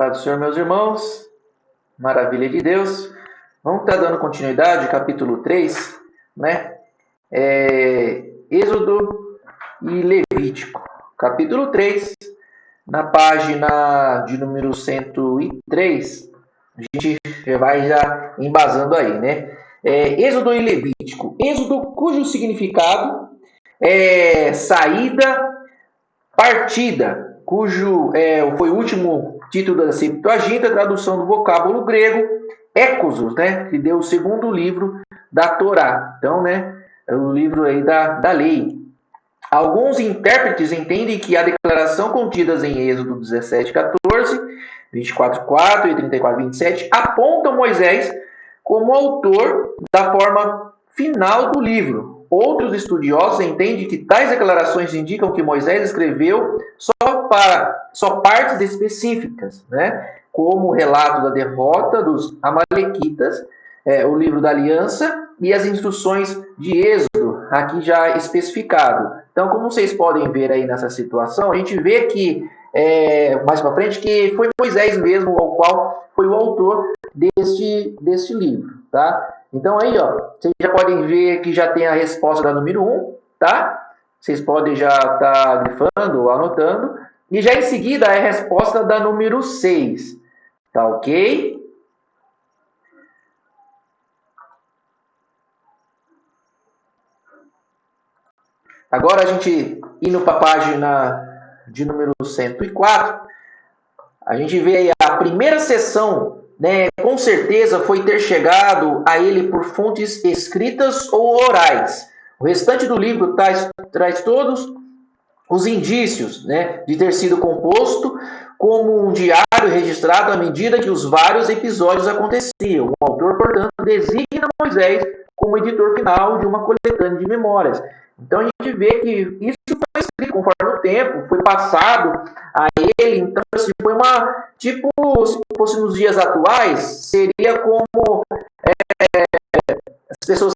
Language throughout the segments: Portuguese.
Paz do Senhor, meus irmãos, maravilha de Deus. Vamos estar dando continuidade, capítulo 3, né? Êxodo e Levítico. Capítulo 3, na página de número 103, a gente vai já embasando aí, né? Êxodo e Levítico. Êxodo, cujo significado é saída, partida, cujo foi o último título da Septuaginta, tradução do vocábulo grego, Éxodos, né, que deu o segundo livro da Torá. Então, né, é o livro aí da lei. Alguns intérpretes entendem que a declaração contidas em Êxodo 17:14, 24:4 e 34:27 apontam Moisés como autor da forma final do livro. Outros estudiosos entendem que tais declarações indicam que Moisés escreveu só partes específicas, né? Como o relato da derrota dos Amalequitas, o livro da aliança e as instruções de Êxodo, aqui já especificado. Então, como vocês podem ver aí nessa situação, a gente vê que, mais para frente, que foi Moisés mesmo, o qual foi o autor deste livro, tá? Então aí, ó, vocês já podem ver que já tem a resposta da número 1, tá? Vocês podem já estar grifando, anotando. E já em seguida é a resposta da número 6, tá ok? Agora a gente indo para a página de número 104, a gente vê aí a primeira sessão, né, com certeza foi ter chegado a ele por fontes escritas ou orais. O restante do livro traz todos os indícios, né, de ter sido composto como um diário registrado à medida que os vários episódios aconteciam. O autor, portanto, designa Moisés como editor final de uma coletânea de memórias. Então a gente vê que isso foi escrito conforme o tempo, foi passado a ele. Então, assim, foi uma, tipo, se fosse nos dias atuais, seria como as pessoas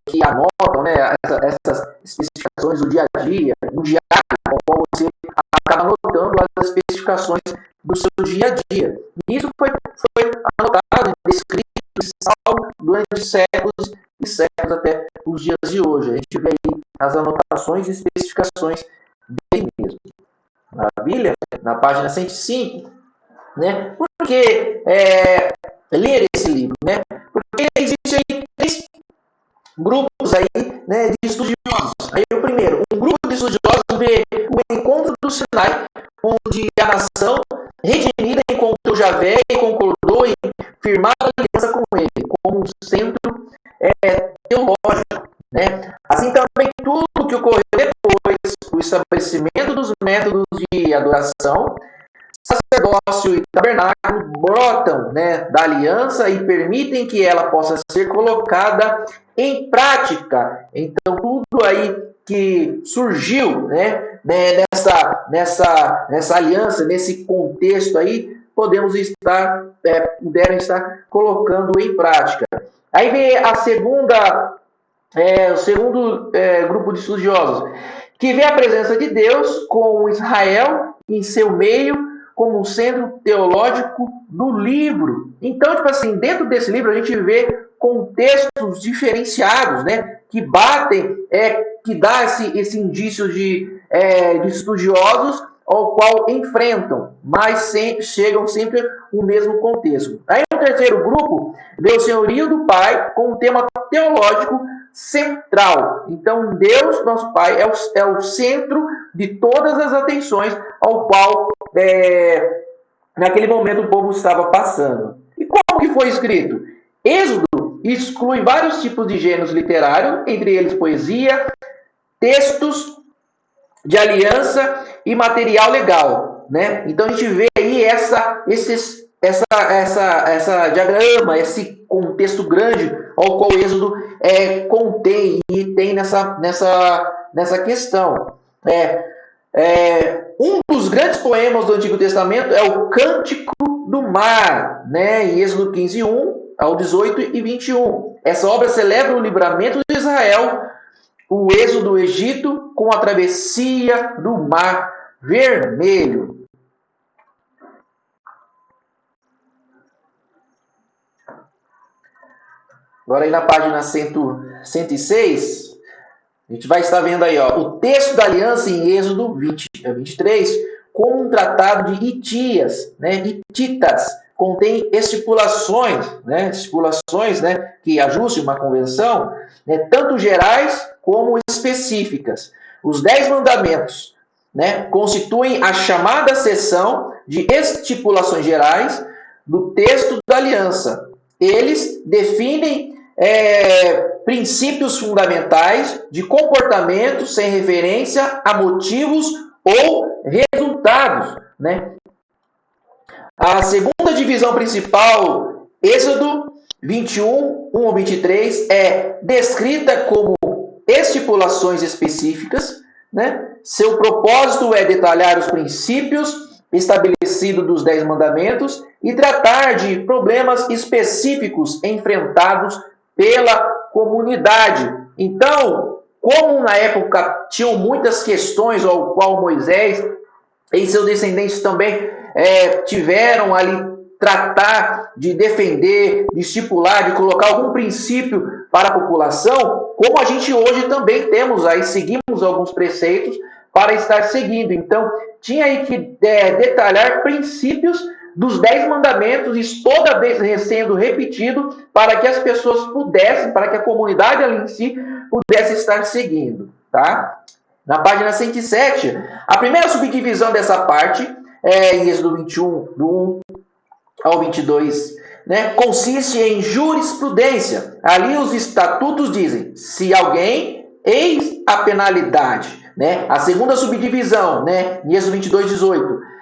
que anotam, né, essas especificações do dia a dia, no diário, ao qual você acaba anotando as especificações do seu dia a dia. E isso foi anotado, descrito, salvo durante séculos e séculos até os dias de hoje. A gente vê aí as anotações e especificações dele mesmo. Maravilha? Na página 105, né? Por que ler esse livro, né? Porque existe aí 3 grupos aí, né, de estudiosos. Aí o primeiro, um grupo de estudiosos vê o encontro do Sinai, onde a nação redimida encontrou Javé e concordou em firmar a aliança com ele, como um centro teológico, né? Assim também tudo o que ocorreu depois, o estabelecimento dos métodos de adoração, sacerdócio e tabernáculo brotam, né, da aliança e permitem que ela possa ser colocada em prática. Então, tudo aí que surgiu, né, nessa aliança, nesse contexto aí, puderam estar colocando em prática. Aí vem a o segundo grupo de estudiosos, que vê a presença de Deus com Israel em seu meio, como um centro teológico do livro. Então, tipo assim, dentro desse livro a gente vê contextos diferenciados, né, que batem, que dá esse indício de estudiosos ao qual enfrentam, mas chegam sempre ao mesmo contexto. Aí no terceiro grupo, vê o senhorio do Pai com um tema teológico central. Então, Deus, nosso Pai, é o centro de todas as atenções ao qual naquele momento o povo estava passando. E como que foi escrito? Êxodo exclui vários tipos de gêneros literários, entre eles poesia, textos de aliança e material legal, né? Então a gente vê aí essa diagrama, esse contexto grande ao qual o Êxodo contém e tem nessa questão. Um dos grandes poemas do Antigo Testamento é o Cântico do Mar, né? Em Êxodo 15, 1 ao 18 e 21. Essa obra celebra o livramento de Israel, o êxodo do Egito com a travessia do Mar Vermelho. Agora aí na página 106, a gente vai estar vendo aí, ó, o texto da aliança em Êxodo 23, como um tratado de Hitias, né, Hititas, contém estipulações, né, que ajustem uma convenção, né, tanto gerais como específicas. Os 10 mandamentos, né, constituem a chamada seção de estipulações gerais do texto da aliança. Eles definem princípios fundamentais de comportamento sem referência a motivos ou resultados, né? A segunda divisão principal, Êxodo 21, 1 ao 23, é descrita como estipulações específicas, né? Seu propósito é detalhar os princípios estabelecidos dos 10 mandamentos e tratar de problemas específicos enfrentados pela comunidade. Então, como na época tinham muitas questões ao qual Moisés e seus descendentes também tiveram ali tratar de defender, de estipular, de colocar algum princípio para a população, como a gente hoje também temos aí, seguimos alguns preceitos para estar seguindo. Então, tinha aí que detalhar princípios dos 10 mandamentos, isso toda vez sendo repetido, para que as pessoas pudessem, para que a comunidade ali em si pudesse estar seguindo, tá? Na página 107, a primeira subdivisão dessa parte, em Êxodo 21, do 1 ao 22, né, consiste em jurisprudência. Ali os estatutos dizem, se alguém, eis a penalidade. Né? A segunda subdivisão, né, em Êxodo 22, 18,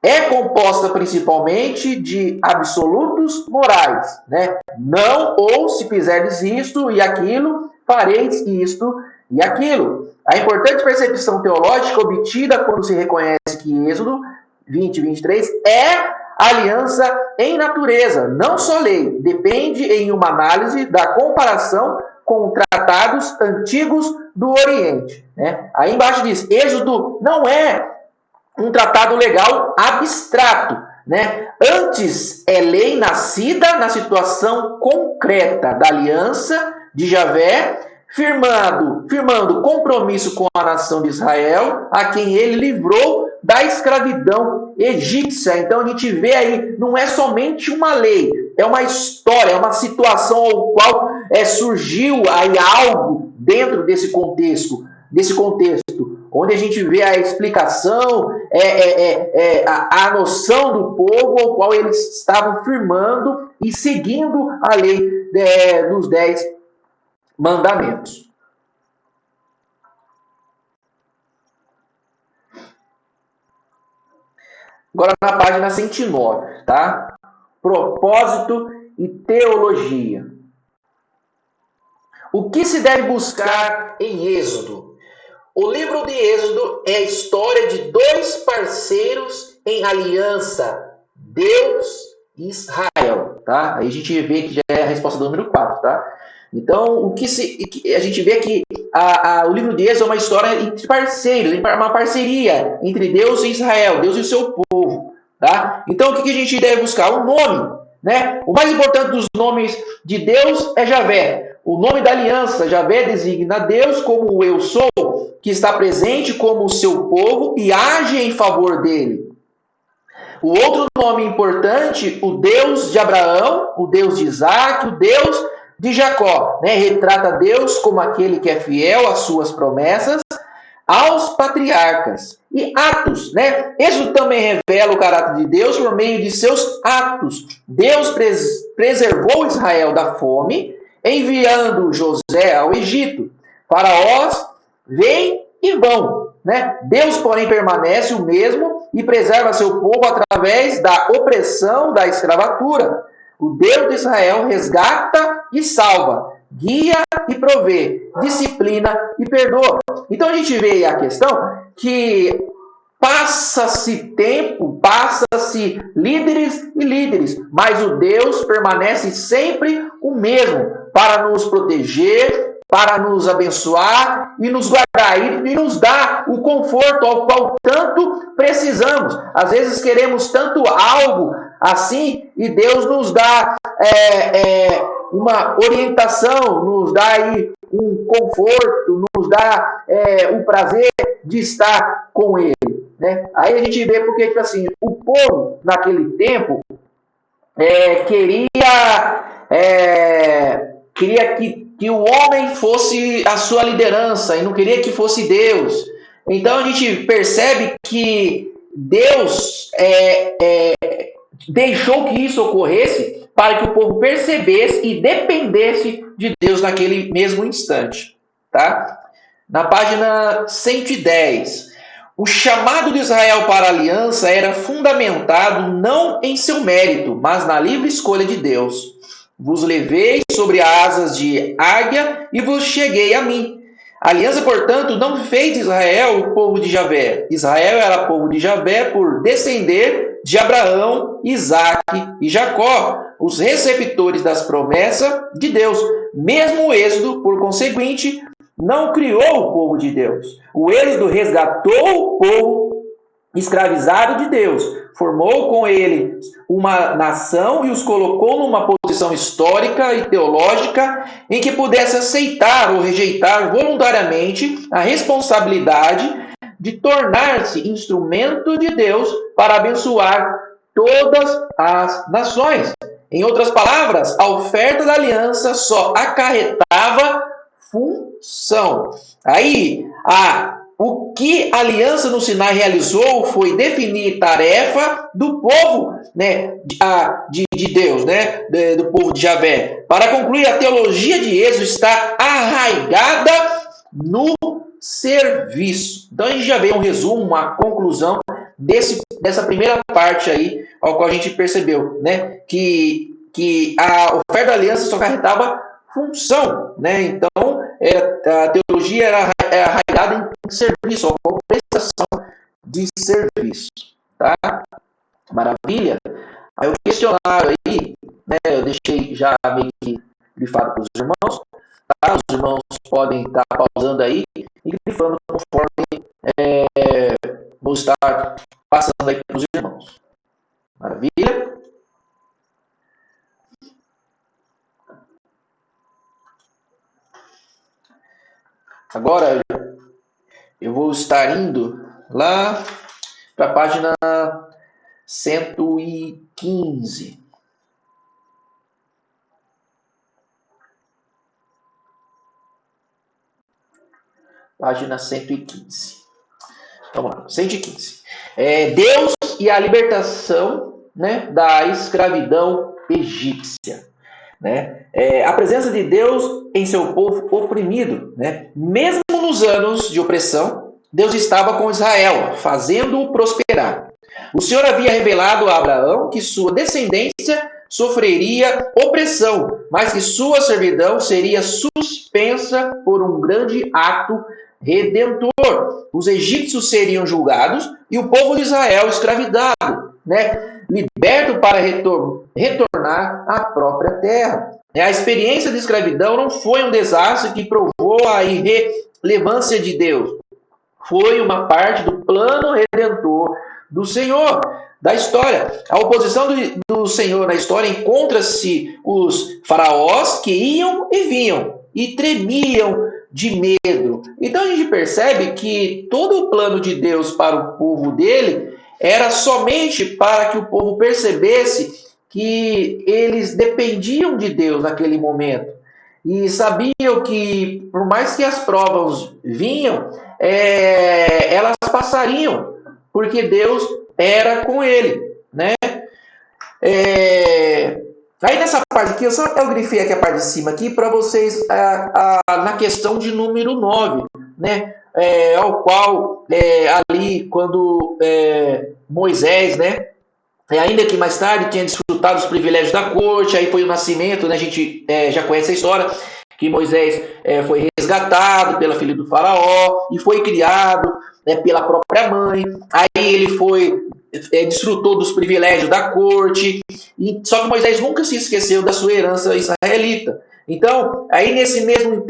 é composta principalmente de absolutos morais. Né? Não, ou se fizerdes isto e aquilo, fareis isto e aquilo. A importante percepção teológica obtida quando se reconhece que Êxodo 20 e 23 é aliança em natureza, não só lei. Depende em uma análise da comparação com tratados antigos do Oriente. Né? Aí embaixo diz, Êxodo não é um tratado legal abstrato. Né? Antes é lei nascida na situação concreta da aliança de Javé, firmando compromisso com a nação de Israel, a quem ele livrou da escravidão egípcia. Então a gente vê aí, não é somente uma lei, é uma história, é uma situação ao qual surgiu aí algo dentro desse contexto, onde a gente vê a explicação, a noção do povo ao qual eles estavam firmando e seguindo a lei dos 10 mandamentos. Agora na página 109, tá? Propósito e teologia. O que se deve buscar em Êxodo? O livro de Êxodo é a história de 2 parceiros em aliança, Deus e Israel, tá? Aí a gente vê que já é a resposta do número 4, tá? Então, a gente vê que o livro de Êxodo é uma história entre parceiros, uma parceria entre Deus e Israel, Deus e o seu povo. Tá? Então, o que a gente deve buscar? O nome. Né? O mais importante dos nomes de Deus é Javé. O nome da aliança, Javé, designa Deus como o eu sou, que está presente como o seu povo e age em favor dele. O outro nome importante, o Deus de Abraão, o Deus de Isaac, o Deus de Jacó, né? Retrata Deus como aquele que é fiel às suas promessas aos patriarcas. E atos, né? Isso também revela o caráter de Deus por meio de seus atos. Deus preservou Israel da fome, enviando José ao Egito. Faraós vem e vão, né? Deus, porém, permanece o mesmo e preserva seu povo através da opressão da escravatura. O Deus de Israel resgata e salva, guia e provê, disciplina e perdoa. Então a gente vê a questão que passa-se tempo, passa-se líderes e líderes, mas o Deus permanece sempre o mesmo para nos proteger, para nos abençoar e nos guardar e nos dar o conforto ao qual tanto precisamos. Às vezes queremos tanto algo assim e Deus nos dá uma orientação, nos dá aí um conforto, nos dá o prazer de estar com ele. Né? Aí a gente vê porque, tipo assim, o povo naquele tempo queria que o homem fosse a sua liderança e não queria que fosse Deus. Então a gente percebe que Deus deixou que isso ocorresse para que o povo percebesse e dependesse de Deus naquele mesmo instante. Tá? Na página 110, o chamado de Israel para a aliança era fundamentado não em seu mérito, mas na livre escolha de Deus. Vos levei sobre asas de águia e vos cheguei a mim. A aliança, portanto, não fez de Israel o povo de Javé. Israel era povo de Javé por descender de Abraão, Isaque e Jacó, os receptores das promessas de Deus. Mesmo o Êxodo, por conseguinte, não criou o povo de Deus. O Êxodo resgatou o povo escravizado de Deus, formou com ele uma nação e os colocou numa posição histórica e teológica em que pudesse aceitar ou rejeitar voluntariamente a responsabilidade de tornar-se instrumento de Deus para abençoar todas as nações. Em outras palavras, a oferta da aliança só acarretava função. Aí, o que a aliança no Sinai realizou foi definir tarefa do povo, né, de Deus, né, do povo de Javé. Para concluir, a teologia de Êxodo está arraigada no serviço. Então a gente já vê um resumo, uma conclusão dessa primeira parte aí, ao qual a gente percebeu, né, que a oferta da aliança só acarretava função, né? Então a teologia era arraigada em serviço, ou prestação de serviço, tá? Maravilha. Aí o questionário aí, né? Eu deixei já meio que grifado para os irmãos, tá? Os irmãos podem estar pausando aí e grifando conforme vou estar passando aí para os irmãos. Maravilha. Agora eu vou estar indo lá para a página 115. Página 115. Vamos lá, 115. Deus e a libertação, né, da escravidão egípcia. Né? A presença de Deus em seu povo oprimido. Né? Mesmo nos anos de opressão, Deus estava com Israel, fazendo-o prosperar. O Senhor havia revelado a Abraão que sua descendência sofreria opressão, mas que sua servidão seria suspensa por um grande ato redentor. Os egípcios seriam julgados e o povo de Israel escravizado, né? Liberto para retornar à própria terra. A experiência de escravidão não foi um desastre que provou a irrelevância de Deus. Foi uma parte do plano redentor do Senhor, da história. A oposição do Senhor na história encontra-se os faraós que iam e vinham e tremiam de medo. Então a gente percebe que todo o plano de Deus para o povo dele era somente para que o povo percebesse que eles dependiam de Deus naquele momento. E sabiam que, por mais que as provas vinham, elas passariam, porque Deus era com ele. Né? Aí nessa parte aqui, eu grifei aqui a parte de cima aqui para vocês, na questão de número 9, né? Ao qual ali quando Moisés, né, ainda que mais tarde tinha desfrutado dos privilégios da corte, aí foi o nascimento, né, a gente já conhece a história, que Moisés foi resgatado pela filha do faraó e foi criado, né, pela própria mãe. Aí ele desfrutou dos privilégios da corte, só que Moisés nunca se esqueceu da sua herança israelita. Então, aí nesse mesmo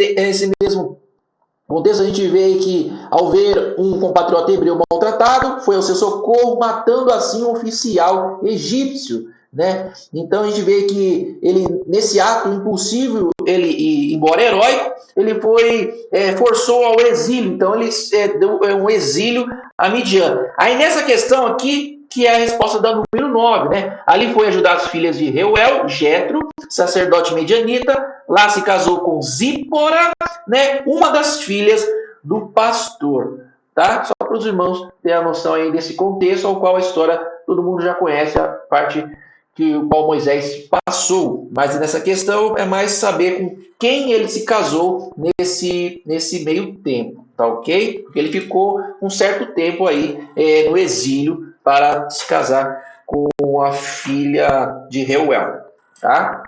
contexto, a gente vê que, ao ver um compatriota hebreu maltratado, foi ao seu socorro, matando assim um oficial egípcio. né? Então a gente vê que ele, nesse ato impulsivo, ele, embora heróico, ele forçou ao exílio. Então ele deu um exílio a Midian. Aí nessa questão aqui, que é a resposta da número 9, né? Ali foi ajudar as filhas de Reuel, Jetro, sacerdote medianita. Lá se casou com Zípora, né? Uma das filhas do pastor, tá? Só para os irmãos terem a noção aí desse contexto, ao qual a história todo mundo já conhece, a parte que o qual Moisés passou. Mas nessa questão é mais saber com quem ele se casou nesse meio tempo, tá ok? Porque ele ficou um certo tempo aí no exílio para se casar com a filha de Reuel, tá?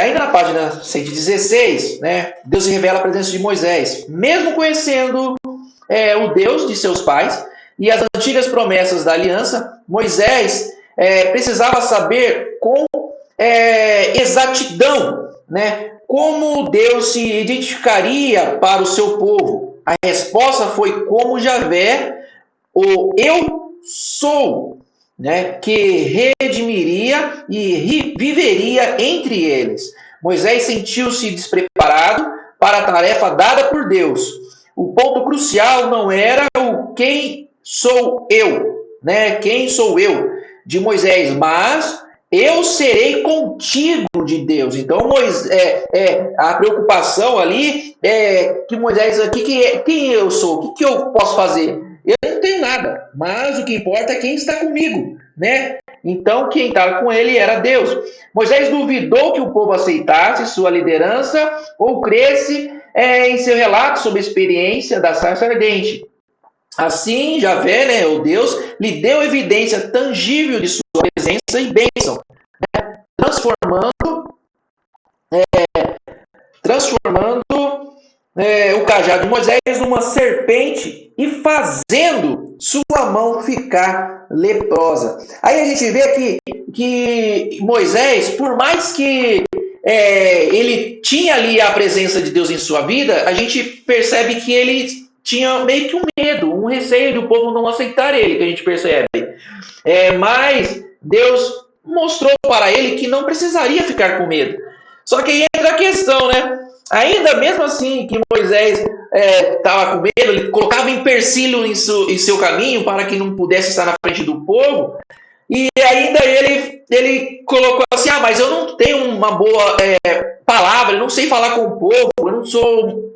Ainda na página 116, né, Deus se revela a presença de Moisés, mesmo conhecendo o Deus de seus pais e as antigas promessas da aliança. Moisés precisava saber com exatidão, né, como Deus se identificaria para o seu povo. A resposta foi como Javé, o eu sou, né, que redimiria e viveria entre eles. Moisés sentiu-se despreparado para a tarefa dada por Deus. O ponto crucial não era o quem sou eu, né, quem sou eu de Moisés, mas eu serei contigo de Deus. Então a preocupação ali é que Moisés, quem eu sou, o que eu posso fazer? Eu não tenho nada, mas o que importa é quem está comigo, né? Então, quem estava com ele era Deus. Moisés duvidou que o povo aceitasse sua liderança ou cresce em seu relato sobre a experiência da sarça ardente. Assim, Javé, né, o Deus, lhe deu evidência tangível de sua presença e bênção, né? transformando o cajado de Moisés numa serpente e fazendo sua mão ficar leprosa. Aí a gente vê que Moisés, por mais que ele tinha ali a presença de Deus em sua vida, a gente percebe que ele tinha meio que um medo, um receio de o povo não aceitar ele, que a gente percebe. Mas Deus mostrou para ele que não precisaria ficar com medo. Só que aí entra a questão, né? Ainda mesmo assim que Moisés estava com medo, ele colocava empecilho em seu caminho para que não pudesse estar na frente do povo, e ainda ele colocou assim, mas eu não tenho uma boa palavra, eu não sei falar com o povo, eu não sou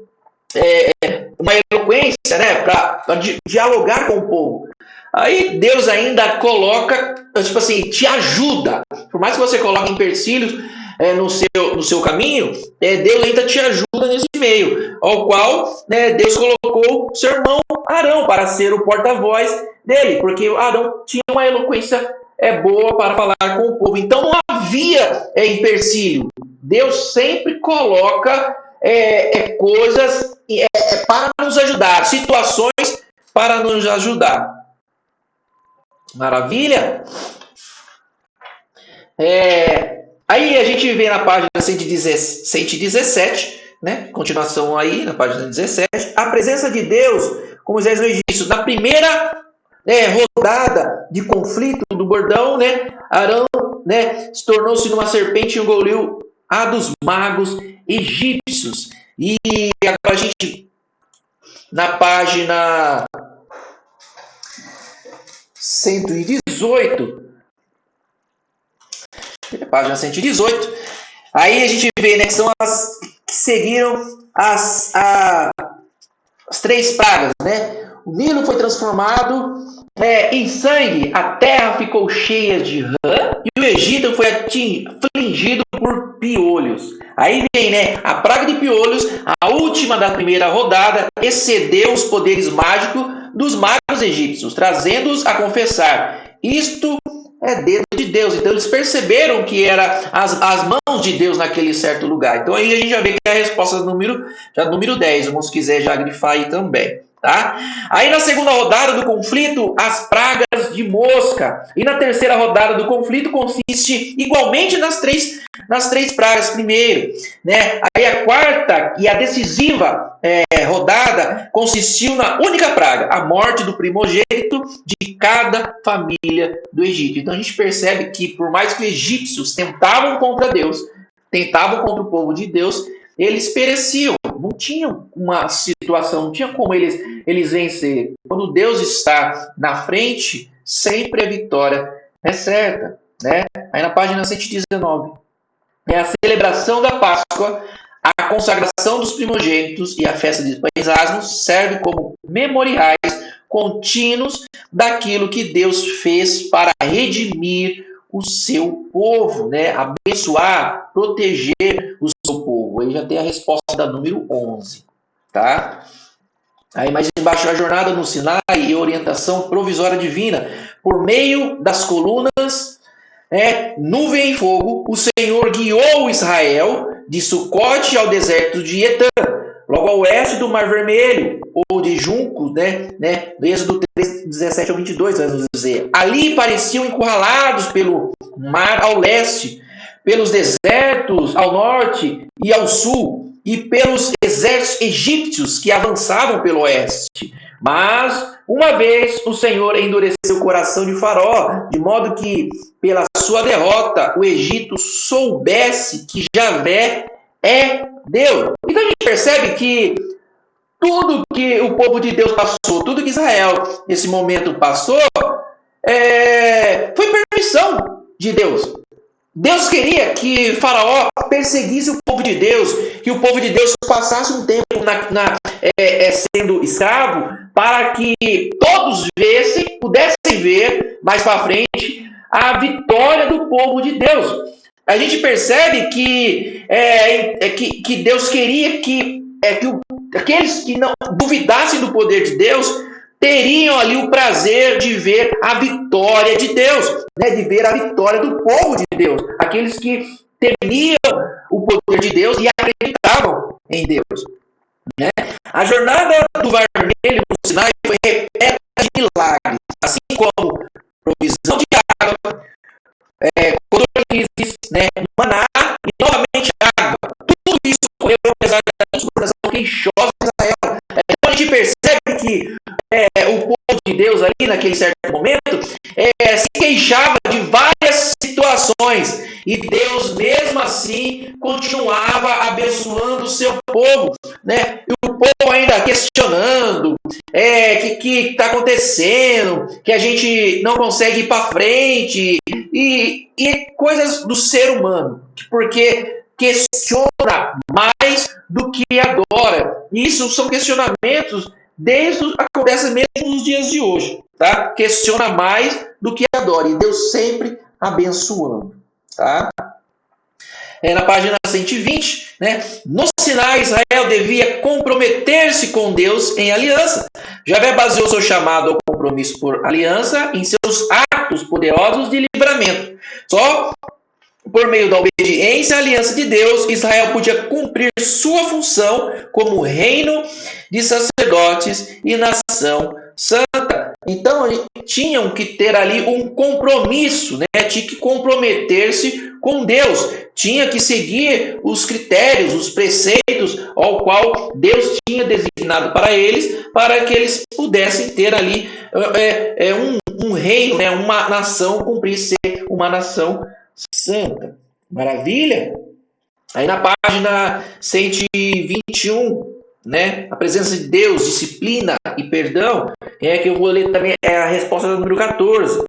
uma eloquência, né, para dialogar com o povo. Aí Deus ainda coloca, tipo assim, te ajuda. Por mais que você coloque empecilhos no seu caminho, Deus ainda te ajuda nesse meio, ao qual Deus colocou seu irmão Arão para ser o porta-voz dele, porque Arão tinha uma eloquência boa para falar com o povo. Então não havia empecilho. Deus sempre coloca coisas para nos ajudar, situações para nos ajudar. Maravilha? Aí a gente vê na página 117, né? Continuação aí na página 17, a presença de Deus, como Moisés no Egito, na primeira rodada de conflito do bordão, né? Arão, né, se tornou-se numa serpente e engoliu a dos magos egípcios. E agora a gente, na página 118, aí a gente vê, né, que são as que seguiram as 3 pragas, né? O Nilo foi transformado em sangue, a terra ficou cheia de rã e o Egito foi afligido por piolhos. Aí vem, né, a praga de piolhos, a última da primeira rodada, excedeu os poderes mágicos dos magos egípcios, trazendo-os a confessar: isto é dedo de Deus. Então eles perceberam que era as mãos de Deus naquele certo lugar. Então aí a gente já vê que é a resposta do número 10, se quiser já grifar aí também. Tá? Aí na segunda rodada do conflito, as pragas pragas de mosca. E na terceira rodada do conflito consiste igualmente nas três pragas primeiro, né? Aí a quarta e a decisiva rodada consistiu na única praga, a morte do primogênito de cada família do Egito. Então a gente percebe que por mais que os egípcios tentavam contra Deus, tentavam contra o povo de Deus, eles pereciam. Não tinham uma situação, não tinha como eles vencer. Quando Deus está na frente, sempre a vitória é certa, né? Aí na página 119, é a celebração da Páscoa, a consagração dos primogênitos e a festa de pães asmos serve como memoriais contínuos daquilo que Deus fez para redimir o seu povo, né? Abençoar, proteger o seu povo. Aí já tem a resposta da número 11, tá? Aí mais embaixo, a jornada no Sinai e orientação provisória divina. Por meio das colunas, nuvem e fogo, o Senhor guiou Israel de Sucote ao deserto de Etã, logo ao oeste do Mar Vermelho, ou de Juncos, do Êxodo 3, 17 ao 22, vamos dizer. Ali pareciam encurralados pelo mar ao leste, pelos desertos ao norte e ao sul, e pelos exércitos egípcios que avançavam pelo oeste. Mas, uma vez, o Senhor endureceu o coração de Faraó, de modo que, pela sua derrota, o Egito soubesse que Javé é Deus. Então a gente percebe que tudo que o povo de Deus passou, tudo que Israel nesse momento passou, foi permissão de Deus. Deus queria que Faraó perseguisse o povo de Deus, que o povo de Deus passasse um tempo sendo escravo, para que todos pudessem ver mais para frente a vitória do povo de Deus. A gente percebe que Deus queria que aqueles que não duvidassem do poder de Deus teriam ali o prazer de ver a vitória de Deus, de ver a vitória do povo de Deus. Aqueles que temiam o poder de Deus e acreditavam em Deus. A jornada do Mar Vermelho no Sinai foi repleta de milagres, assim como provisão de água, codornizes, maná e novamente água. Tudo isso ocorreu apesar da exploração queixosa de Israel. Então a gente percebe que o povo de Deus ali, naquele certo momento, se queixava de várias situações. E Deus, mesmo assim, continuava abençoando o seu povo. E o povo ainda questionando o que está acontecendo, que a gente não consegue ir para frente. E coisas do ser humano. Porque questiona mais do que adora. Isso são questionamentos acontece mesmo nos dias de hoje, tá? Questiona mais do que adora, e Deus sempre abençoando, tá? Na página 120, no Sinai, Israel devia comprometer-se com Deus em aliança. Javé baseou seu chamado ao compromisso por aliança em seus atos poderosos de livramento. Só por meio da obediência à aliança de Deus, Israel podia cumprir sua função como reino de sacerdotes e nação santa. Então, tinham que ter ali um compromisso, tinha que comprometer-se com Deus, tinha que seguir os critérios, os preceitos ao qual Deus tinha designado para eles, para que eles pudessem ter ali um reino, uma nação, cumprir ser uma nação santa. Maravilha? Aí na página 121, a presença de Deus, disciplina e perdão, que eu vou ler também, a resposta do número 14.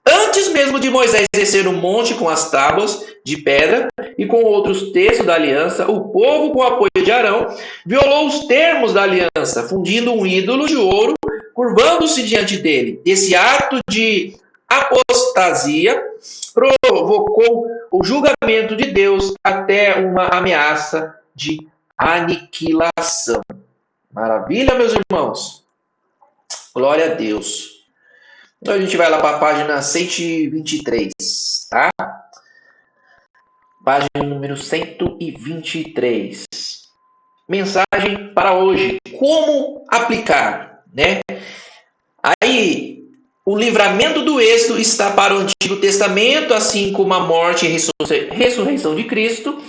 Antes mesmo de Moisés descer o monte com as tábuas de pedra e com outros textos da aliança, o povo, com o apoio de Arão, violou os termos da aliança, fundindo um ídolo de ouro, curvando-se diante dele. Esse ato de apostasia provocou o julgamento de Deus até uma ameaça de aniquilação. Maravilha, meus irmãos? Glória a Deus. Então a gente vai lá para a página 123, tá? Página número 123. Mensagem para hoje. Como aplicar, Aí o livramento do êxodo está para o Antigo Testamento, assim como a morte e ressurreição de Cristo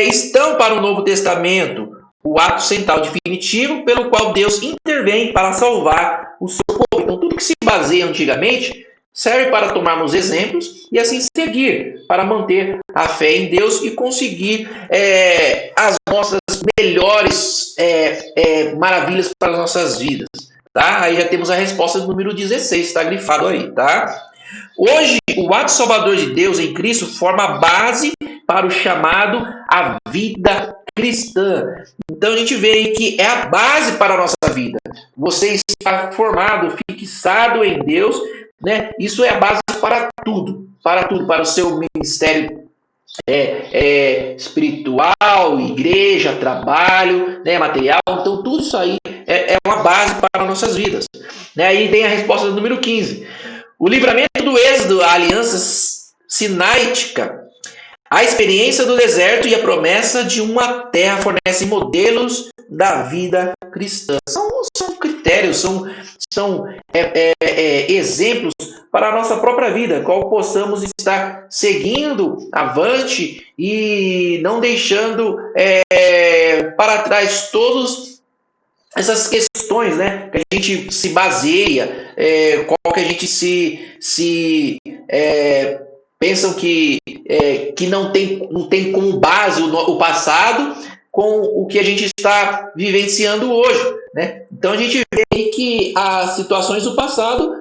estão para o Novo Testamento, o ato central definitivo pelo qual Deus intervém para salvar o seu povo. Então, tudo que se baseia antigamente serve para tomarmos exemplos e assim seguir, para manter a fé em Deus e conseguir as nossas melhores maravilhas para as nossas vidas. Tá? Aí já temos a resposta do número 16, está grifado aí. Tá? Hoje, o ato salvador de Deus em Cristo forma a base para o chamado a vida cristã. Então a gente vê aí que é a base para a nossa vida. Você está formado, fixado em Deus, né? Isso é a base para tudo, para o seu ministério espiritual, igreja, trabalho, né, material. Então tudo isso aí é uma base para nossas vidas. Né? Aí vem a resposta do número 15. O livramento do êxodo, a aliança sinaítica, a experiência do deserto e a promessa de uma terra fornecem modelos da vida cristã. São critérios, são exemplos para a nossa própria vida, qual possamos estar seguindo avante e não deixando para trás todas essas questões, né, que a gente se baseia, qual que a gente pensam que não tem como base o passado com o que a gente está vivenciando hoje. Né? Então a gente vê que as situações do passado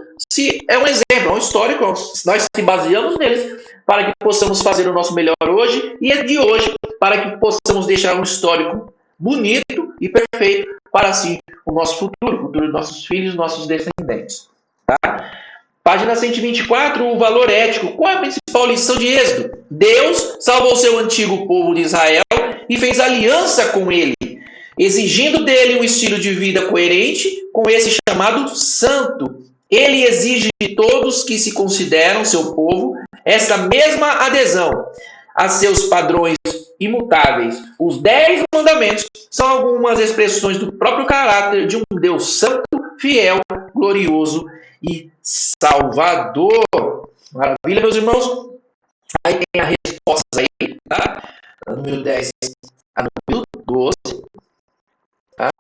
é um exemplo, é um histórico, nós se baseamos neles para que possamos fazer o nosso melhor hoje e de hoje para que possamos deixar um histórico bonito e perfeito para assim o nosso futuro, o futuro dos nossos filhos, nossos descendentes. Tá? Página 124, o valor ético. Qual é a principal lição de Êxodo? Deus salvou seu antigo povo de Israel e fez aliança com ele, exigindo dele um estilo de vida coerente com esse chamado santo. Ele exige de todos que se consideram seu povo essa mesma adesão a seus padrões imutáveis. Os 10 mandamentos são algumas expressões do próprio caráter de um Deus santo, fiel, glorioso e salvador. Maravilha, meus irmãos? Aí tem a resposta aí, tá? A número 10, a número 12. Tá?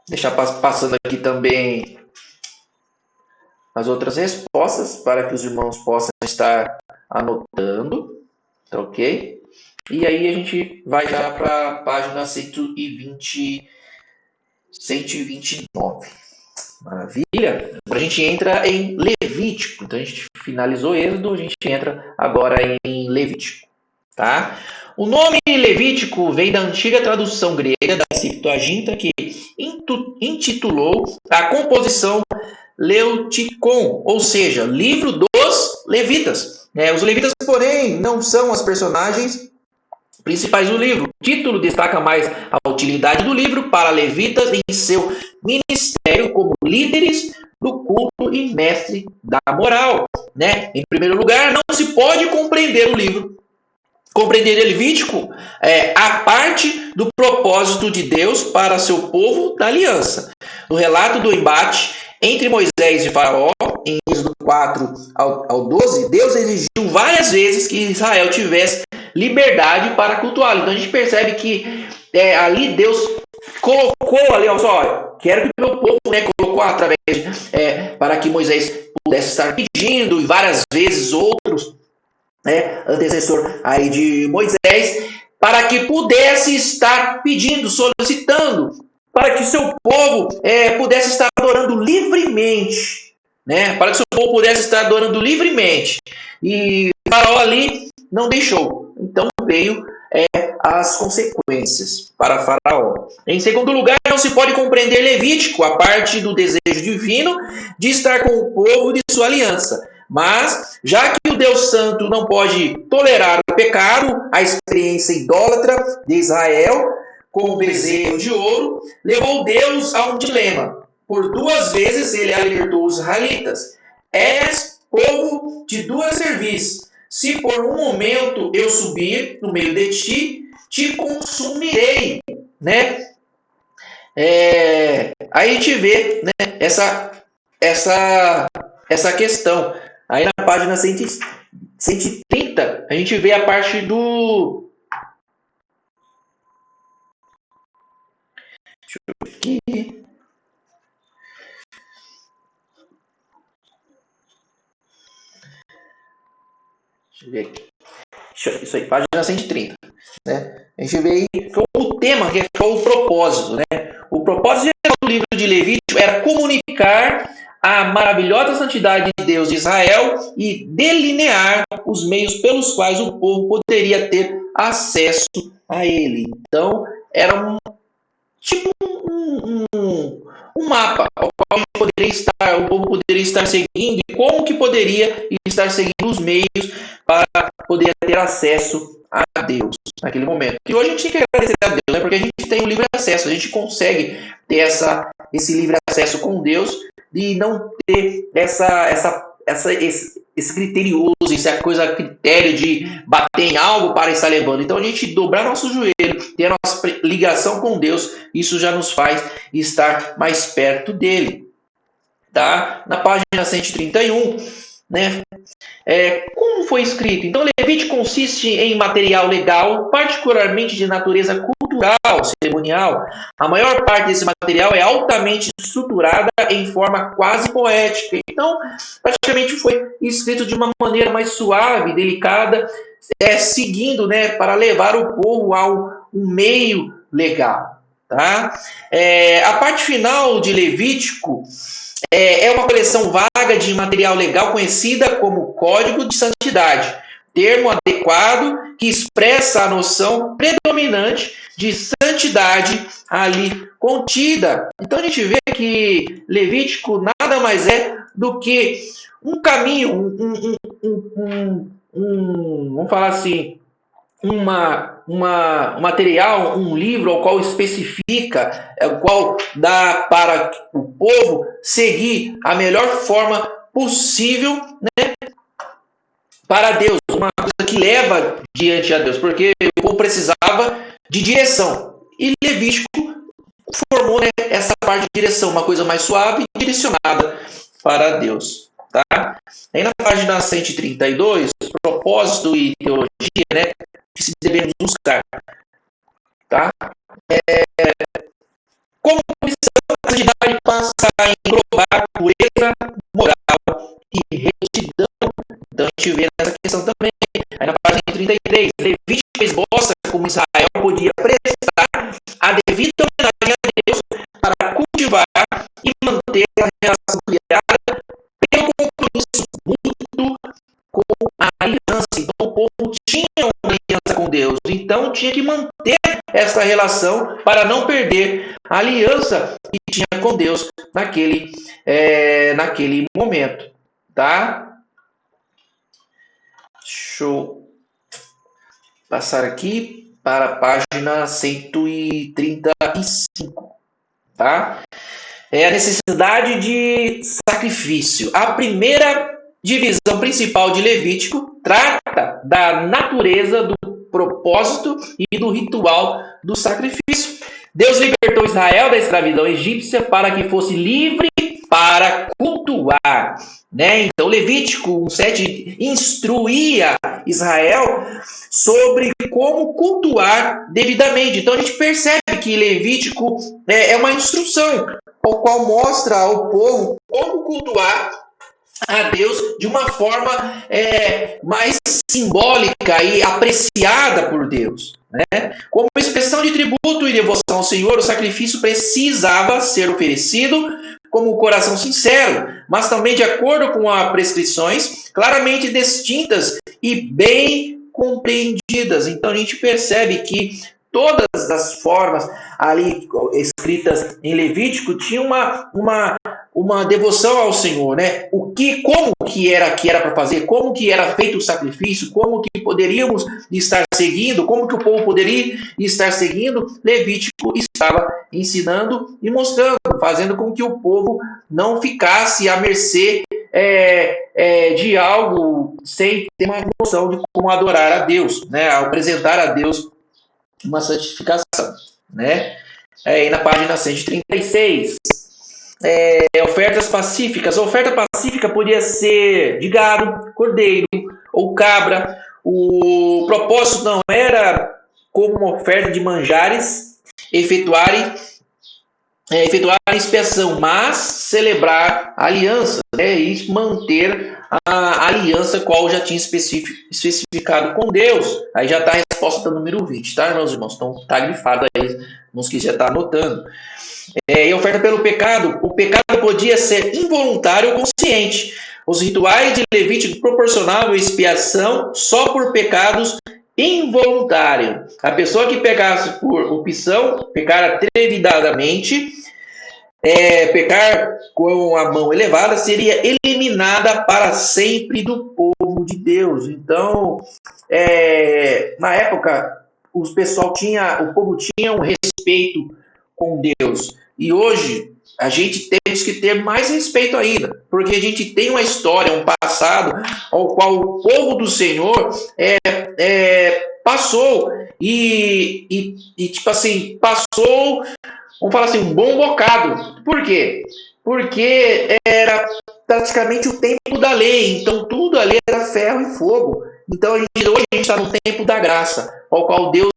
Deixar passando aqui também as outras respostas para que os irmãos possam estar anotando, tá ok? E aí a gente vai já para a página 129. Maravilha? Agora a gente entra em Levítico. Então a gente finalizou Êxodo, a gente entra agora em Levítico. Tá? O nome Levítico vem da antiga tradução grega da Septuaginta, que intitulou a composição Leuticon, ou seja, livro dos levitas. Os levitas, porém, não são as personagens principais do livro. O título destaca mais a utilidade do livro para levitas em seu ministério como líderes do culto e mestre da moral. Em primeiro lugar, não se pode compreender o livro, compreender Levítico, a parte do propósito de Deus para seu povo da aliança. No relato do embate entre Moisés e Faraó, em Êxodo 4 ao 12, Deus exigiu várias vezes que Israel tivesse liberdade para cultuá-lo. Então a gente percebe que ali Deus colocou ali, quero que o meu povo, colocou através para que Moisés pudesse estar pedindo, e várias vezes outros antecessor aí de Moisés, para que pudesse estar pedindo, solicitando, para que seu povo pudesse estar adorando livremente, para que seu povo pudesse estar adorando livremente. E Faraó ali não deixou. Então veio as consequências para Faraó. Em segundo lugar, não se pode compreender Levítico, a parte do desejo divino de estar com o povo de sua aliança. Mas, já que o Deus Santo não pode tolerar o pecado, a experiência idólatra de Israel com o bezerro de ouro levou Deus a um dilema. Por 2 vezes ele alertou os israelitas: és povo de duas cerviz. Se por um momento eu subir no meio de ti, te consumirei. Aí a gente vê, né, essa questão. Aí na página 130, a gente vê a parte do... Deixa eu ver aqui. Deixa eu ver aqui. Isso aí, página 130. Né? A gente vê aí o tema, que foi o propósito. Né? O propósito geral do livro de Levítico era comunicar a maravilhosa santidade de Deus de Israel e delinear os meios pelos quais o povo poderia ter acesso a ele. Então, era um mapa ao qual o povo poderia estar seguindo e como que poderia estar seguindo os meios para poder ter acesso a Deus naquele momento. E hoje a gente tem que agradecer a Deus, né? Porque a gente tem o livre acesso, a gente consegue ter esse livre acesso com Deus e não ter esse criterioso, essa coisa, critério de bater em algo para estar levando. Então a gente dobrar nosso joelho, ter a nossa ligação com Deus, isso já nos faz estar mais perto dele. Tá? Na página 131, né? Como foi escrito? Então, Levítico consiste em material legal, particularmente de natureza cultural, cerimonial. A maior parte desse material é altamente estruturada em forma quase poética. Então, praticamente foi escrito de uma maneira mais suave, delicada, seguindo, né, para levar o povo ao meio legal. Tá? A parte final de Levítico é uma coleção vaga de material legal conhecida como Código de Santidade, termo adequado que expressa a noção predominante de santidade ali contida. Então a gente vê que Levítico nada mais é do que um caminho, vamos falar assim, um material, um livro ao qual especifica, o qual dá para o povo seguir a melhor forma possível, né, para Deus, uma coisa que leva diante a Deus, porque o povo precisava de direção. E Levítico formou, né, essa parte de direção, uma coisa mais suave e direcionada para Deus. Tá? Aí na página 132, propósito e teologia, né, que se devemos buscar. Tá? Como cristão, a santidade passa a englobar pureza moral e retidão. Então a gente vê nessa questão também. Aí na página 33, Levítico esboça como Israel podia prestar a devida homenagem a Deus para cultivar e manter a relação criada pelo compromisso mútuo com a aliança. Então o povo tinha uma aliança com Deus, então tinha que manter essa relação para não perder a aliança que tinha com Deus naquele momento. Tá? Deixa eu passar aqui para a página 135. Tá? A necessidade de sacrifício. A primeira divisão principal de Levítico trata da natureza do propósito e do ritual do sacrifício. Deus libertou Israel da escravidão egípcia para que fosse livre para cultuar. Né? Então, Levítico 1:7 instruía Israel sobre como cultuar devidamente. Então, a gente percebe que Levítico é uma instrução, o qual mostra ao povo como cultuar a Deus de uma forma mais simbólica e apreciada por Deus. Né? Como expressão de tributo e devoção ao Senhor, o sacrifício precisava ser oferecido como um coração sincero, mas também de acordo com as prescrições claramente distintas e bem compreendidas. Então a gente percebe que todas as formas ali escritas em Levítico tinham uma devoção ao Senhor, né? Como que era para fazer, como que era feito o sacrifício, como que poderíamos estar seguindo, como que o povo poderia estar seguindo, Levítico estava ensinando e mostrando, fazendo com que o povo não ficasse à mercê de algo sem ter uma noção de como adorar a Deus, né? Apresentar a Deus uma santificação, né? E na página 136, ofertas pacíficas. A oferta pacífica podia ser de gado, cordeiro ou cabra. O propósito não era como uma oferta de manjares efetuar a expiação, mas celebrar a aliança, né, e manter a aliança qual já tinha especificado com Deus. Aí já está a resposta do número 20, tá, meus irmãos? Então está grifado aí, nos que já está anotando. E oferta pelo pecado. O pecado podia ser involuntário ou consciente. Os rituais de Levítico proporcionavam expiação só por pecados involuntários. A pessoa que pecasse por opção, pecar atrevidamente, pecar com a mão elevada, seria eliminada para sempre do povo de Deus. Então, na época, o povo tinha um respeito com Deus. E hoje, a gente temos que ter mais respeito ainda, porque a gente tem uma história, um passado, ao qual o povo do Senhor passou e tipo assim, passou, vamos falar assim, um bom bocado. Por quê? Porque era praticamente o tempo da lei, então tudo ali era ferro e fogo. Então hoje a gente está no tempo da graça, ao qual Deus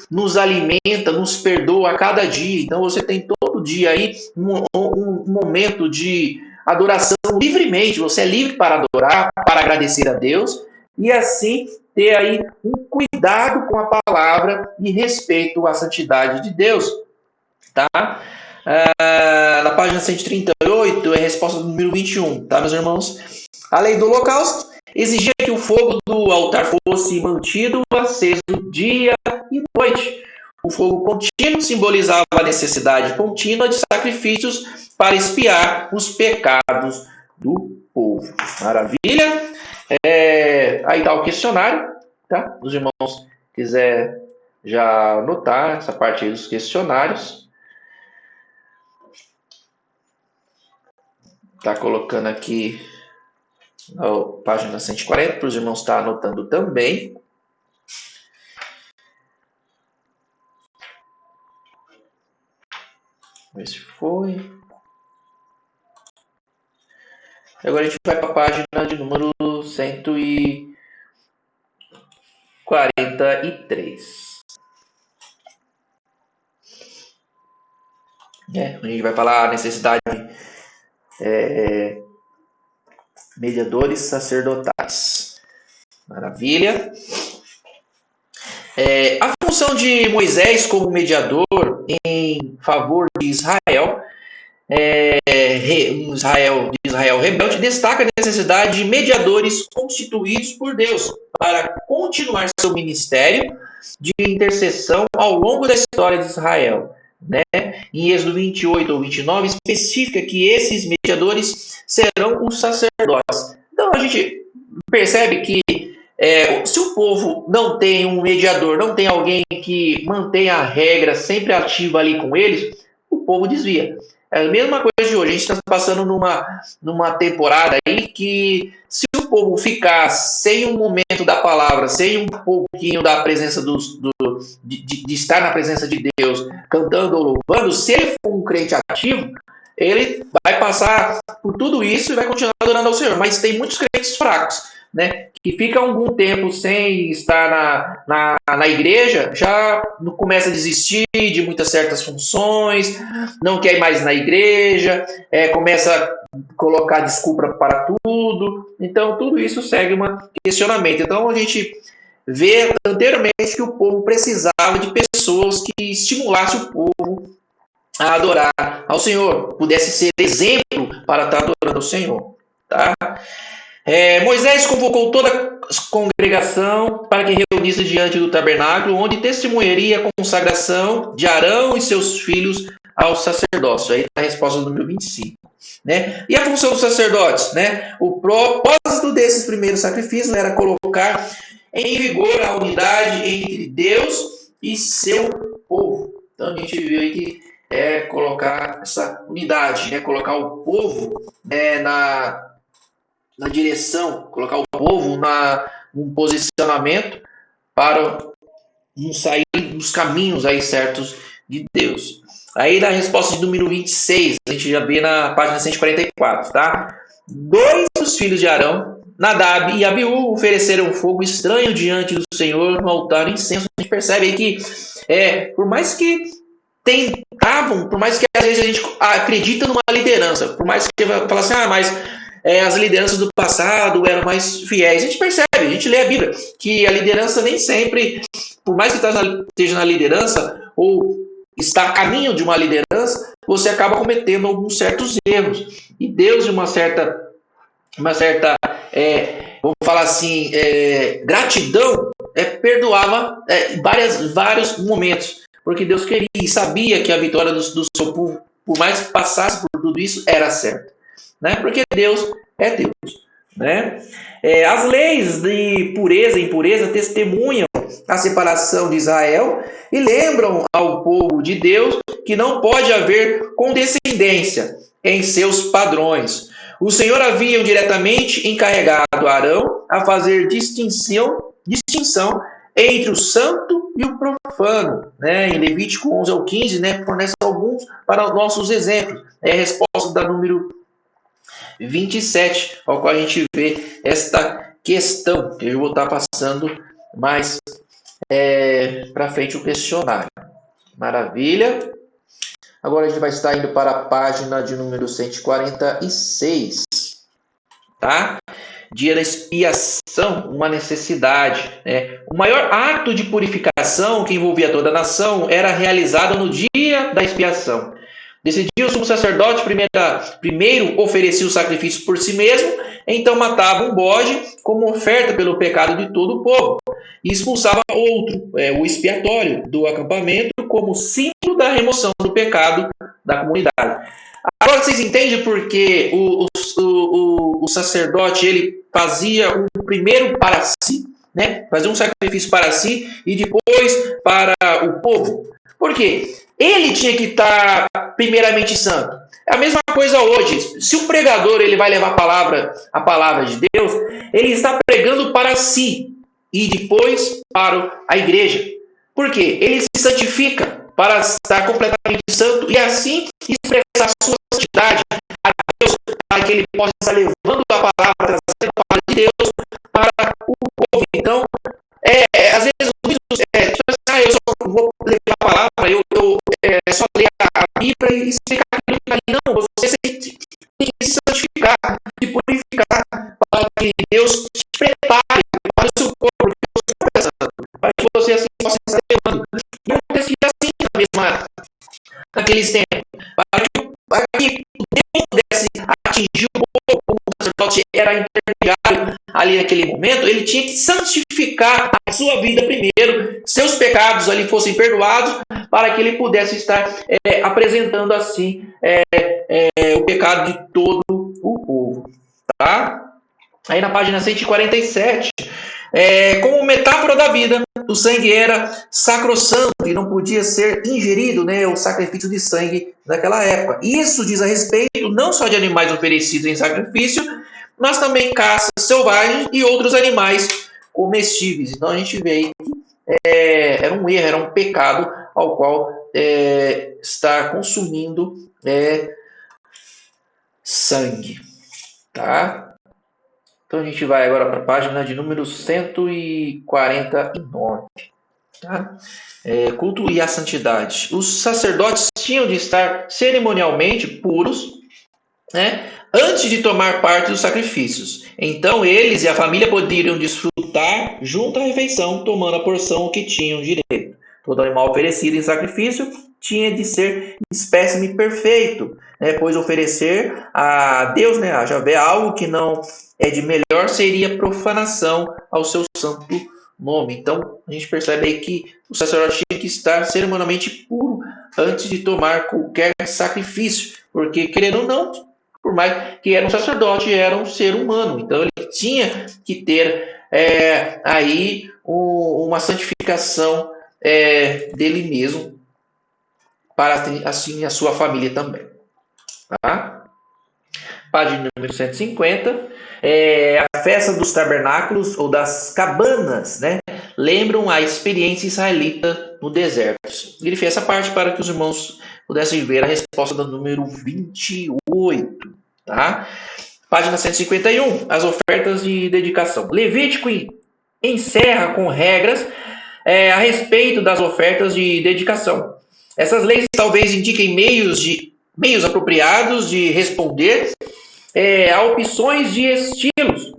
nos alimenta, nos perdoa a cada dia. Então você tem todo dia aí um momento de adoração livremente. Você é livre para adorar, para agradecer a Deus e assim ter aí um cuidado com a palavra e respeito à santidade de Deus. Tá? Na página 138 é a resposta do número 21, tá, meus irmãos? A lei do holocausto exigia que o fogo do altar fosse mantido aceso dia e noite. O fogo contínuo simbolizava a necessidade contínua de sacrifícios para expiar os pecados do povo. Maravilha? Aí está o questionário, tá? Os irmãos quiser já anotar essa parte aí dos questionários. Tá colocando aqui na página 140 para os irmãos estar anotando também. Ver se foi. Agora a gente vai para a página de número 143. A gente vai falar a necessidade mediadores sacerdotais. Maravilha. A função de Moisés como mediador em favor de Israel, Israel rebelde, destaca a necessidade de mediadores constituídos por Deus para continuar seu ministério de intercessão ao longo da história de Israel. Né? Em Êxodo 28 ou 29, especifica que esses mediadores serão os sacerdotes. Então a gente percebe que se o povo não tem um mediador, não tem alguém que mantenha a regra sempre ativa ali com eles, o povo desvia. É a mesma coisa de hoje. A gente está passando numa temporada aí que se o povo ficar sem um momento da palavra, sem um pouquinho da presença de estar na presença de Deus, cantando ou louvando, se ele for um crente ativo, ele vai passar por tudo isso e vai continuar adorando ao Senhor. Mas tem muitos crentes fracos, né, que fica algum tempo sem estar na igreja, já começa a desistir de muitas certas funções, não quer ir mais na igreja, começa a colocar desculpa para tudo. Então, tudo isso segue um questionamento. Então, a gente vê anteriormente que o povo precisava de pessoas que estimulassem o povo a adorar ao Senhor, pudesse ser exemplo para estar adorando ao Senhor. Tá? Moisés convocou toda a congregação para que reunisse diante do tabernáculo, onde testemunharia a consagração de Arão e seus filhos ao sacerdócio. Aí está a resposta do número 25. Né? E a função dos sacerdotes? Né? O propósito desses primeiros sacrifícios era colocar em vigor a unidade entre Deus e seu povo. Então a gente viu aí que colocar essa unidade, né? Colocar o povo na direção, colocar o povo num posicionamento para não sair dos caminhos aí certos de Deus. Aí na resposta de número 26, a gente já vê na página 144, tá? Dois dos filhos de Arão, Nadab e Abiú, ofereceram fogo estranho diante do Senhor no altar de incenso. A gente percebe aí que, por mais que tentavam, por mais que às vezes a gente acredita numa liderança, por mais que fala assim, mas as lideranças do passado eram mais fiéis. A gente percebe, a gente lê a Bíblia, que a liderança nem sempre, por mais que esteja na liderança, ou está a caminho de uma liderança, você acaba cometendo alguns certos erros. E Deus, de uma certa vamos falar assim, gratidão, perdoava vários momentos. Porque Deus queria e sabia que a vitória do seu povo, por mais que passasse por tudo isso, era certa. Né? Porque Deus é Deus. Né? As leis de pureza e impureza testemunham a separação de Israel e lembram ao povo de Deus que não pode haver condescendência em seus padrões. O Senhor havia diretamente encarregado Arão a fazer distinção entre o santo e o profano. Né? Em Levítico 11 ao 15, né, fornece alguns para os nossos exemplos. É a resposta da número 27, ao qual a gente vê esta questão, que eu vou estar passando mais para frente o questionário. Maravilha. Agora a gente vai estar indo para a página de número 146. Tá? Dia da expiação, uma necessidade. O maior ato de purificação que envolvia toda a nação era realizado no dia da expiação. Nesse dia, o sumo sacerdote primeiro oferecia o sacrifício por si mesmo, então matava um bode como oferta pelo pecado de todo o povo, e expulsava outro, o expiatório, do acampamento, como símbolo da remoção do pecado da comunidade. Agora vocês entendem porque o sacerdote ele fazia um primeiro para si, né? Fazia um sacrifício para si e depois para o povo. Por quê? Ele tinha que estar primeiramente santo. É a mesma coisa hoje. Se o pregador ele vai levar a palavra de Deus, ele está pregando para si e depois para a igreja. Por quê? Ele se santifica para estar completamente santo e assim expressar a sua santidade a Deus, para que ele possa estar levando a palavra, trazendo a palavra de Deus para o povo. Então, às vezes, eu só vou ler a palavra, eu só ler a Bíblia e explicar aquilo que ali. Não, você tem que se santificar, se purificar, para que Deus te prepare para o seu corpo, para que você assim possa estar levando. Não acontecia assim naqueles tempos. Para que Deus pudesse atingir o povo, como o sacerdote era intermediário ali naquele momento, ele tinha que santificar a sua vida primeiro, seus pecados ali fossem perdoados, para que ele pudesse estar apresentando assim o pecado de todo o povo. Tá? Aí na página 147, como metáfora da vida, o sangue era sacrossanto e não podia ser ingerido, né, o sacrifício de sangue naquela época. Isso diz a respeito não só de animais oferecidos em sacrifício, mas também caça selvagem e outros animais comestíveis. Então a gente vê aí que era um erro, era um pecado ao qual está consumindo sangue. Tá? Então a gente vai agora para a página de número 149. Tá? Culto e a santidade. Os sacerdotes tinham de estar cerimonialmente puros, né, antes de tomar parte dos sacrifícios. Então eles e a família poderiam desfrutar junto à refeição, tomando a porção que tinham direito. Todo animal oferecido em sacrifício tinha de ser espécime perfeito, né, pois oferecer a Deus, né, a Javé, algo que não é de melhor seria profanação ao seu santo nome. Então a gente percebe aí que o sacerdote tinha que estar cerimonialmente puro antes de tomar qualquer sacrifício, porque querendo ou não, por mais que era um sacerdote, era um ser humano. Então ele tinha que ter aí uma santificação dele mesmo, para assim a sua família também. Tá? Página número 150. A festa dos tabernáculos ou das cabanas, né, lembram a experiência israelita no deserto. Grifei essa parte para que os irmãos pudessem ver a resposta do número 28. Tá? Página 151, as ofertas de dedicação. Levítico encerra com regras a respeito das ofertas de dedicação. Essas leis talvez indiquem meios apropriados de responder a opções de estilos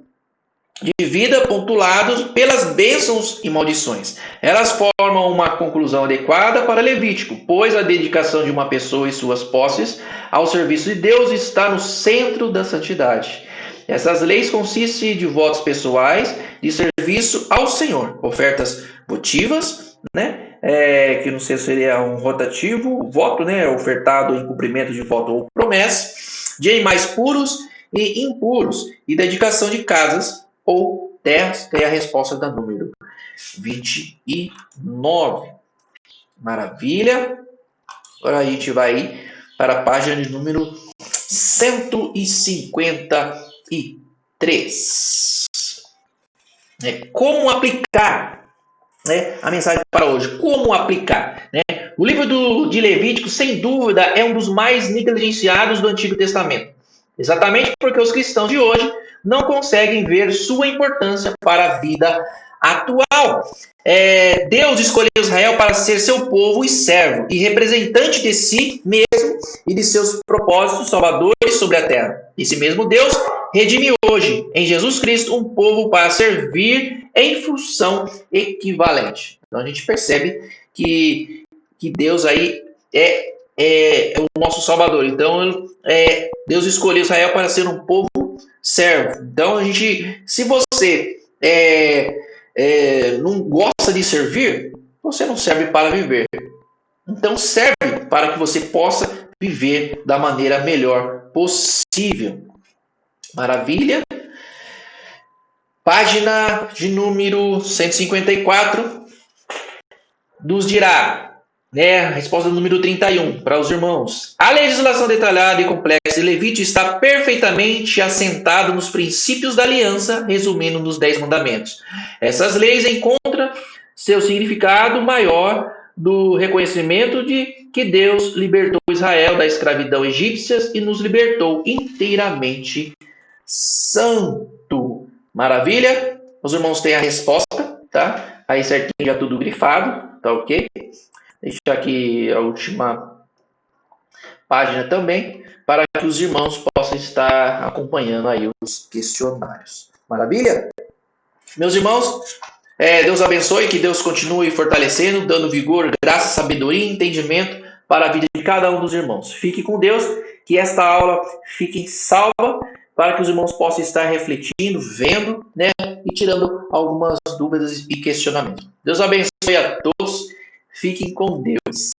de vida pontuados pelas bênçãos e maldições. Elas formam uma conclusão adequada para Levítico, pois a dedicação de uma pessoa e suas posses ao serviço de Deus está no centro da santidade. Essas leis consistem de votos pessoais de serviço ao Senhor, ofertas votivas, que não sei se seria um rotativo, voto, ofertado em cumprimento de voto ou promessa, de animais puros e impuros, e dedicação de casas ou terras, que é a resposta da número 29. Maravilha. Agora a gente vai para a página de número 153. Como aplicar a mensagem para hoje? Como aplicar? O livro de Levítico, sem dúvida, é um dos mais negligenciados do Antigo Testamento. Exatamente porque os cristãos de hoje não conseguem ver sua importância para a vida atual. Deus escolheu Israel para ser seu povo e servo, e representante de si mesmo e de seus propósitos salvadores sobre a terra. Esse mesmo Deus redime hoje, em Jesus Cristo, um povo para servir em função equivalente. Então a gente percebe que Deus aí é o nosso Salvador. Então Deus escolheu Israel para ser um povo servo. Então se você não gosta de servir, você não serve para viver. Então serve para que você possa viver da maneira melhor possível. Maravilha. Página de número 154 nos dirá, a resposta do número 31 para os irmãos. A legislação detalhada e complexa de Levítico está perfeitamente assentada nos princípios da aliança, resumindo nos 10 mandamentos. Essas leis encontram seu significado maior do reconhecimento de que Deus libertou Israel da escravidão egípcia e nos libertou inteiramente santo. Maravilha? Os irmãos têm a resposta, tá? Aí certinho, já tudo grifado, tá ok? Deixa aqui a última página também, para que os irmãos possam estar acompanhando aí os questionários. Maravilha? Meus irmãos, Deus abençoe, que Deus continue fortalecendo, dando vigor, graça, sabedoria e entendimento para a vida de cada um dos irmãos. Fique com Deus, que esta aula fique salva, para que os irmãos possam estar refletindo, vendo, e tirando algumas dúvidas e questionamentos. Deus abençoe a todos. Fiquem com Deus.